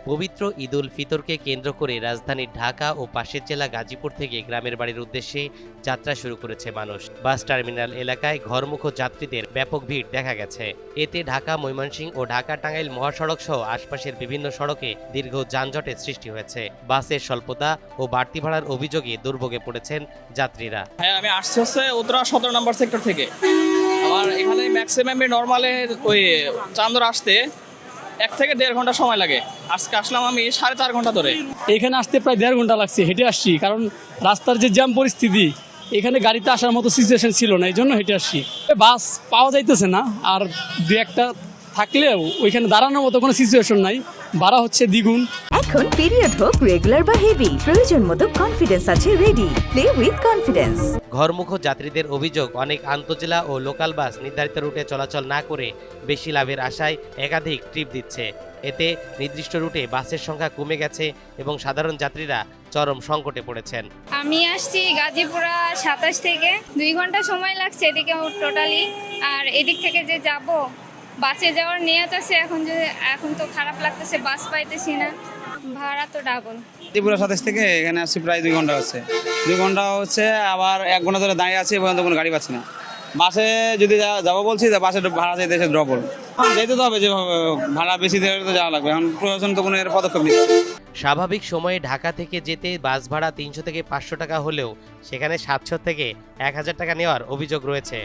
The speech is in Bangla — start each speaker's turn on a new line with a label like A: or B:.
A: পবিত্র ঈদুল ফিতরকে কেন্দ্র করে রাজধানী ঢাকা ও পাশের জেলা গাজীপুর থেকে গ্রামের বাড়ির উদ্দেশ্যে যাত্রা শুরু করেছে মানুষ। বাস টার্মিনাল এলাকায় ঘরমুখো যাত্রীদের ব্যাপক ভিড় দেখা গেছে। এতে ঢাকা ময়মনসিংহ ও ঢাকা টাঙ্গাইল মহাসড়ক সহ আশপাশের বিভিন্ন সড়কে দীর্ঘ যানজটের সৃষ্টি হয়েছে। বাসের স্বল্পতা ও বাড়তি ভাড়ার অভিযোগে দুর্ভোগে পড়েছেন যাত্রীরা।
B: হ্যাঁ, আমি আসছি হচ্ছে উত্তরা 17 নম্বর সেক্টর থেকে। আমার এখানে ম্যাক্সিমাম নর্মালে ওই চান্দর আসতে 1 থেকে 1.5 ঘন্টা সময় লাগে। আজকে আসলাম আমি 4.5 ঘন্টা ধরে।
C: এখানে আসতে প্রায় 1.5 ঘন্টা লাগছে, হেঁটে আসছি, কারণ রাস্তার যে জ্যাম পরিস্থিতি, এখানে গাড়িতে আসার মতো সিচুয়েশন ছিল না, এই জন্য হেঁটে আসছি। বাস পাওয়া যাইতেছে না, আর দু একটা থাকলেও ওইখানে দাঁড়ানোর মতো কোনো সিচুয়েশন নাই, ভাড়া হচ্ছে দ্বিগুণ।
D: এখন পিরিয়ড হোক রেগুলার বা হেভি, প্রয়োজন মতো কনফিডেন্স আছে রেডি। Play with confidence.
A: ঘরমুখো যাত্রীদের অভিযোগ, অনেক আন্তজেলা ও লোকাল বাস নির্ধারিত রুটে চলাচল না করে বেশি লাভের আশায় একাধিক ট্রিপ দিচ্ছে। এতে নির্দিষ্ট রুটে বাসের সংখ্যা কমে গেছে এবং সাধারণ যাত্রীরা চরম সংকটে পড়েছেন।
E: আমি আসছি গাজীপুরা 27 থেকে 2 ঘন্টা সময় লাগছে এদিকে টোটালি। আর এদিক থেকে যে যাব বাসে যাওয়ার নিয়ত আছে, এখন তো খারাপ লাগতেছে, বাস পাইতেছি না, ভাড়া তো ডাবল।
F: ত্রিপুরা 27 থেকে এখানে আসছি প্রায় 2 ঘন্টা হচ্ছে। 2 ঘন্টা হচ্ছে, আবার 1 ঘন্টা ধরে দাঁড়িয়ে আছি, পর্যন্ত কোনো গাড়ি পাচ্ছি না। বাসে যদি যাবো বলছি, বাসে ভাড়া চাইতে এসে ডবল। যেতে তো হবে, যে ভাড়া বেশি দিয়ে তো যাওয়া লাগবে, এখন প্রশাসন তো কোনো এর পদক্ষেপ নিচ্ছে।
A: স্বাভাবিক সময়ে ঢাকা থেকে যেতে বাস ভাড়া 300 থেকে 500 টাকা হলেও সেখানে 700 থেকে 1000 টাকা নেওয়ার অভিযোগ রয়েছে।